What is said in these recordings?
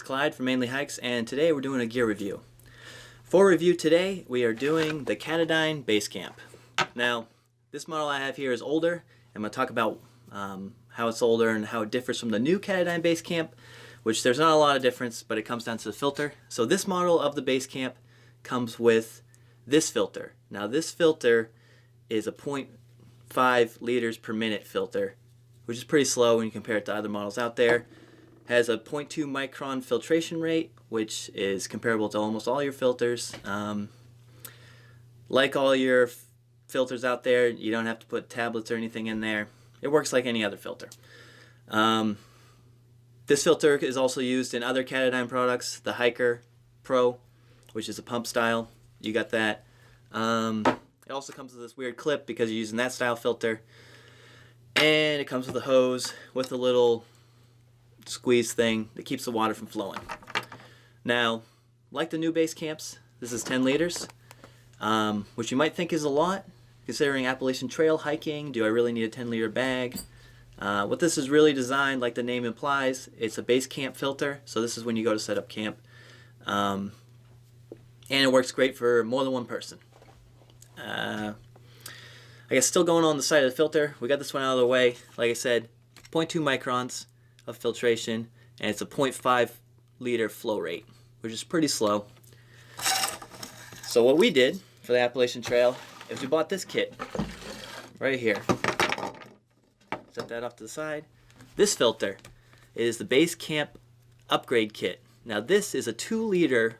It's Clyde from Mainly Hikes, and today we're doing a gear review. For review today, we are doing the Katadyn Base Camp. Now, this model I have here is older. I'm going to talk about how it's older and how it differs from the new Katadyn Base Camp, which there's not a lot of difference, but it comes down to the filter. So this model of the Base Camp comes with this filter. Now this filter is a 0.5 liters per minute filter, which is pretty slow when you compare it to other models out there. Has a 0.2 micron filtration rate, which is comparable to almost all your filters. Like all your filters out there, you don't have to put tablets or anything in there. It works like any other filter. This filter is also used in other Katadyn products, the Hiker Pro, which is a pump style. You got that. It also comes with this weird clip because you're using that style filter. And it comes with a hose with a little squeeze thing that keeps the water from flowing. Now, like the new base camps, this is 10 liters, which you might think is a lot, considering Appalachian Trail hiking. Do I really need a 10-liter bag? What this is really designed, like the name implies, it's a base camp filter, so this is when you go to set up camp. And it works great for more than one person. I guess still going on the side of the filter, we got this one out of the way. Like I said, 0.2 microns of filtration, and it's a 0.5 liter flow rate, which is pretty slow. So what we did for the Appalachian Trail is we bought this kit right here. Set that off to the side. This filter is the Base Camp upgrade kit. Now this is a 2 liter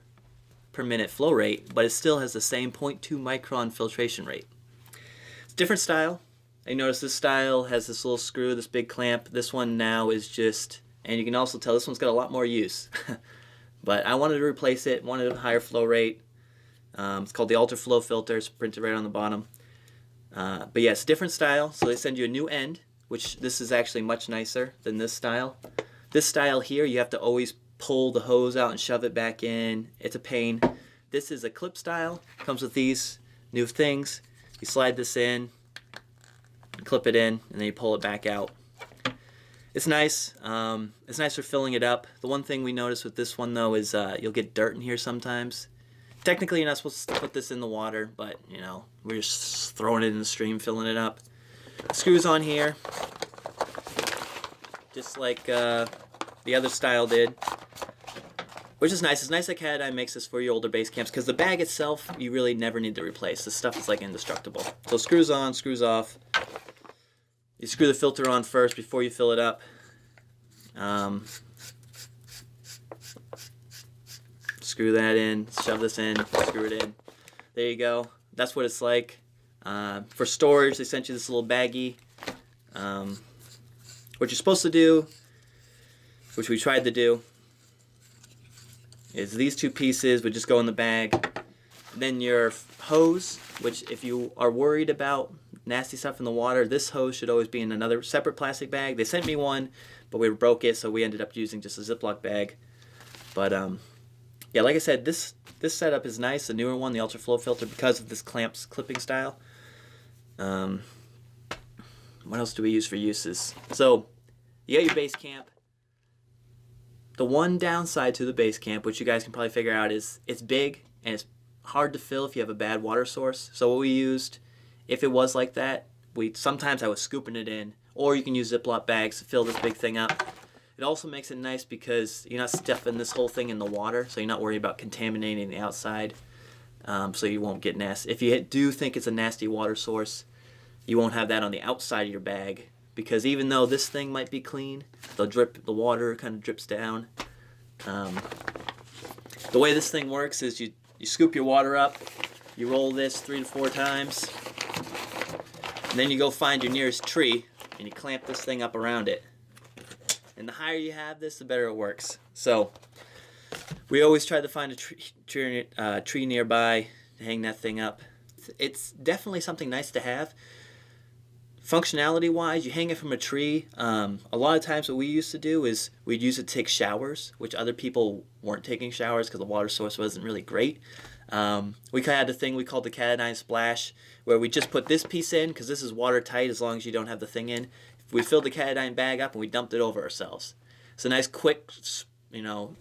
per minute flow rate, but it still has the same 0.2 micron filtration rate. It's a different style. I noticed this style has this little screw, this big clamp. This one now is just, and you can also tell this one's got a lot more use. But I wanted to replace it, wanted a higher flow rate. It's called the Ultra Flow filter. It's printed right on the bottom. But yeah, it's a different style. So they send you a new end, which this is actually much nicer than this style. This style here, you have to always pull the hose out and shove it back in. It's a pain. This is a clip style. Comes with these new things. You slide this in, clip it in, and then you pull it back out. It's nice. It's nice for filling it up. The one thing we notice with this one though is you'll get dirt in here sometimes. Technically you're not supposed to put this in the water, but you know, we're just throwing it in the stream, filling it up. Screws on here, just like the other style did, which is nice. It's nice that Katadyn makes this for your older base camps, because the bag itself you really never need to replace. This stuff is like indestructible. So screws on, screws off. You screw the filter on first before you fill it up. Screw that in, shove this in, screw it in. There you go. That's what it's like. For storage, they sent you this little baggie. What you're supposed to do, which we tried to do, is these two pieces would just go in the bag. Then your hose, which if you are worried about nasty stuff in the water, this hose should always be in another separate plastic bag. They sent me one, but we broke it, so we ended up using just a Ziploc bag. But yeah, like I said, this setup is nice, the newer one, the Ultra Flow filter, because of this clamps clipping style. What else do we use for uses? So you got your base camp. The one downside to the base camp, which you guys can probably figure out, is it's big and it's hard to fill if you have a bad water source. So what we used, if it was like that, sometimes I was scooping it in, or you can use Ziploc bags to fill this big thing up. It also makes it nice because you're not stuffing this whole thing in the water, so you're not worried about contaminating the outside, so you won't get nasty. If you do think it's a nasty water source, you won't have that on the outside of your bag, because even though this thing might be clean, the water kind of drips down. The way this thing works is you scoop your water up, you roll this 3 to 4 times, and then you go find your nearest tree and you clamp this thing up around it. And the higher you have this, the better it works. So we always try to find a tree nearby to hang that thing up. It's definitely something nice to have. Functionality wise, you hang it from a tree. A lot of times what we used to do is we'd use it to take showers, which other people weren't taking showers because the water source wasn't really great. We had a thing we called the Katadyn Splash, where we just put this piece in, because this is watertight as long as you don't have the thing in. We filled the Katadyn bag up and we dumped it over ourselves. It's a nice quick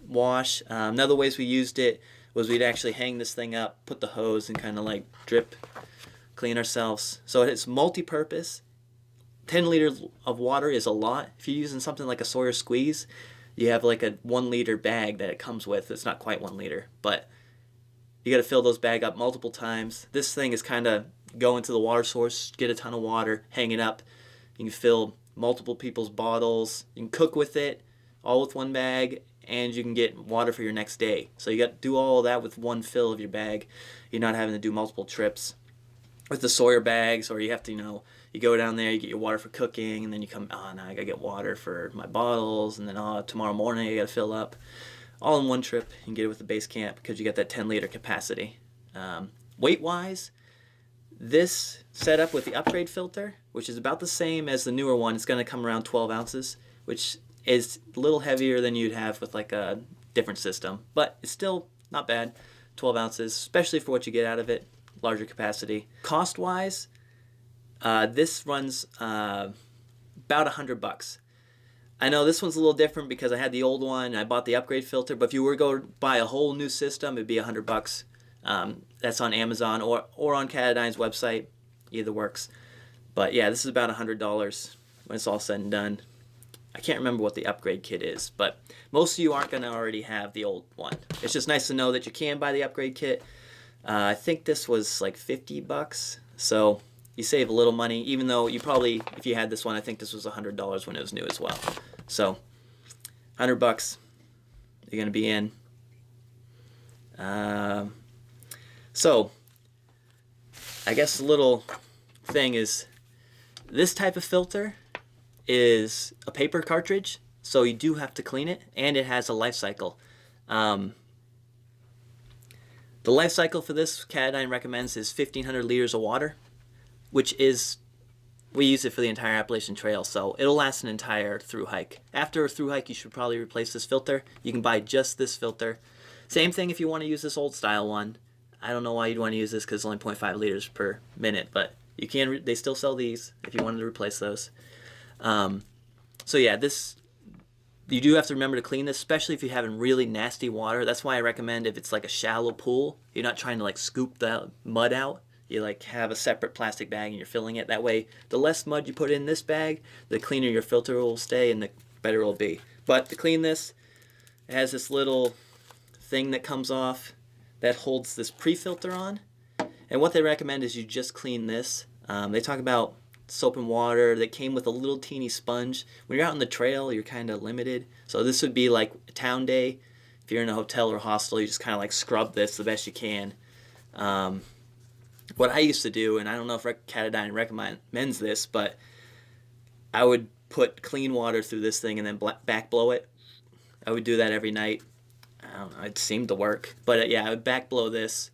wash. Another ways we used it was we'd actually hang this thing up, put the hose, and kind of like drip clean ourselves. So it's multi-purpose. 10 liters of water is a lot. If you're using something like a Sawyer squeeze, you have like a 1 liter bag that it comes with. It's not quite 1 liter, but you got to fill those bags up multiple times. This thing is kind of go into the water source, get a ton of water, hang it up. You can fill multiple people's bottles. You can cook with it, all with one bag, and you can get water for your next day. So you got to do all of that with one fill of your bag. You're not having to do multiple trips with the Sawyer bags, or you have to, you go down there, you get your water for cooking, and then you come, now I gotta get water for my bottles, and then tomorrow morning I gotta fill up. All in one trip. You can get it with the base camp because you get that 10 liter capacity. Weight-wise, this setup with the upgrade filter, which is about the same as the newer one, it's gonna come around 12 ounces, which is a little heavier than you'd have with like a different system, but it's still not bad. 12 ounces, especially for what you get out of it. Larger capacity. Cost-wise, this runs about $100. I know this one's a little different because I had the old one and I bought the upgrade filter, but if you were to go buy a whole new system, it'd be $100. That's on Amazon or on Katadyn's website. Either works. But yeah, this is about $100 when it's all said and done. I can't remember what the upgrade kit is, but most of you aren't going to already have the old one. It's just nice to know that you can buy the upgrade kit. I think this was like $50, so you save a little money, even though you probably, if you had this one, I think this was $100 when it was new as well. So, $100, you're going to be in. So, I guess the little thing is, this type of filter is a paper cartridge, so you do have to clean it, and it has a life cycle. The life cycle for this, Katadyn recommends, is 1,500 liters of water, which is, we use it for the entire Appalachian Trail, so it'll last an entire Thru-Hike. After a Thru-Hike, you should probably replace this filter. You can buy just this filter. Same thing if you want to use this old style one. I don't know why you'd want to use this because it's only 0.5 liters per minute, but you can. They still sell these if you wanted to replace those. So yeah, this, you do have to remember to clean this, especially if you're having really nasty water. That's why I recommend if it's like a shallow pool, you're not trying to like scoop the mud out. You like have a separate plastic bag and you're filling it. That way, the less mud you put in this bag, the cleaner your filter will stay and the better it'll be. But to clean this, it has this little thing that comes off that holds this pre-filter on. And what they recommend is you just clean this. They talk about soap and water that came with a little teeny sponge. When you're out on the trail, you're kind of limited. So this would be like a town day. If you're in a hotel or hostel, you just kind of like scrub this the best you can. What I used to do, and I don't know if Katadyn recommends this, but I would put clean water through this thing and then back blow it. I would do that every night. I don't know, it seemed to work. But yeah, I would back blow this.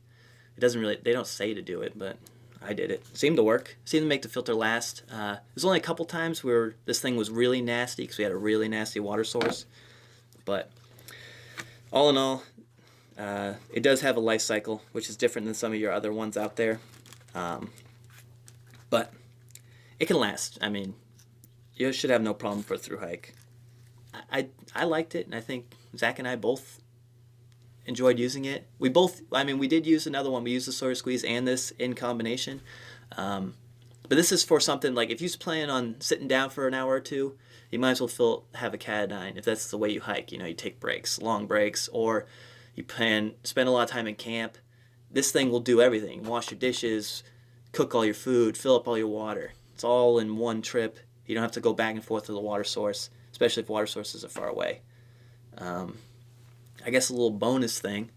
It doesn't really, they don't say to do it, but I did it. Seemed to work. Seemed to make the filter last. There's only a couple times where this thing was really nasty because we had a really nasty water source. But all in all, it does have a life cycle, which is different than some of your other ones out there. But it can last. I mean, you should have no problem for a Thru-Hike. I liked it, and I think Zach and I both enjoyed using it. We did use another one. We used the Sawyer Squeeze and this in combination. But this is for something like if you plan on sitting down for an hour or two, you might as well have a Katadyn if that's the way you hike. You take breaks, long breaks, or you spend a lot of time in camp. This thing will do everything. Wash your dishes, cook all your food, fill up all your water. It's all in one trip. You don't have to go back and forth to the water source, especially if water sources are far away. I guess a little bonus thing,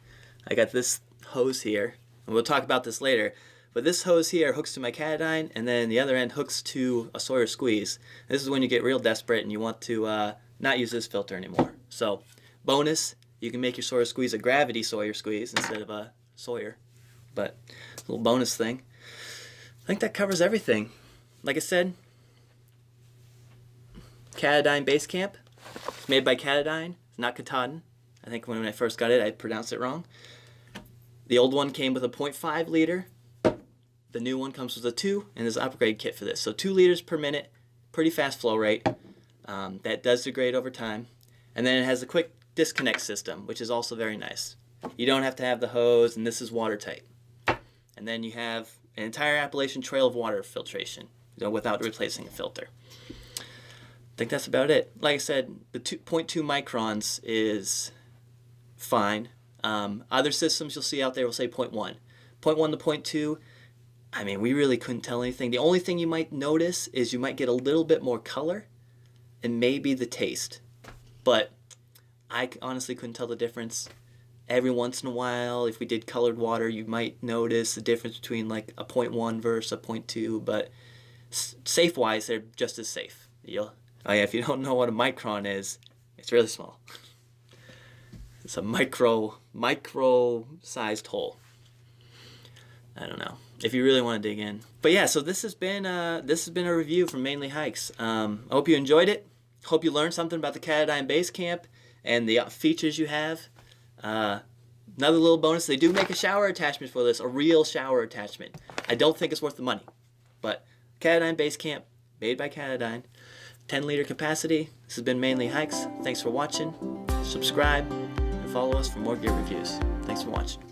I got this hose here, and we'll talk about this later, but this hose here hooks to my Katadyn, and then the other end hooks to a Sawyer Squeeze. This is when you get real desperate and you want to not use this filter anymore. So, bonus, you can make your Sawyer Squeeze a gravity Sawyer Squeeze instead of a Sawyer. But, a little bonus thing. I think that covers everything. Like I said, Katadyn Base Camp. It's made by Katadyn. It's not Katadyn. I think when I first got it, I pronounced it wrong. The old one came with a 0.5 liter. The new one comes with a 2, and there's an upgrade kit for this. So 2 liters per minute, pretty fast flow rate. That does degrade over time. And then it has a quick disconnect system, which is also very nice. You don't have to have the hose, and this is watertight. And then you have an entire Appalachian Trail of water filtration, without replacing a filter. I think that's about it. Like I said, the 0.2 microns is fine. Other systems you'll see out there will say 0.1. 0.1 to 0.2, I mean, we really couldn't tell anything. The only thing you might notice is you might get a little bit more color and maybe the taste. But I honestly couldn't tell the difference. Every once in a while, if we did colored water, you might notice the difference between like a 0.1 versus a 0.2, but safe-wise, they're just as safe. Oh yeah, if you don't know what a micron is, it's really small. It's a micro-sized hole. I don't know if you really want to dig in. But yeah, so this has been a review from Mainly Hikes. I hope you enjoyed it. Hope you learned something about the Katadyn Base Camp and the features you have. Another little bonus, they do make a shower attachment for this, a real shower attachment. I don't think it's worth the money, but Katadyn Base Camp, made by Katadyn, 10-liter capacity. This has been Mainly Hikes. Thanks for watching. Subscribe and follow us for more gear reviews. Thanks for watching.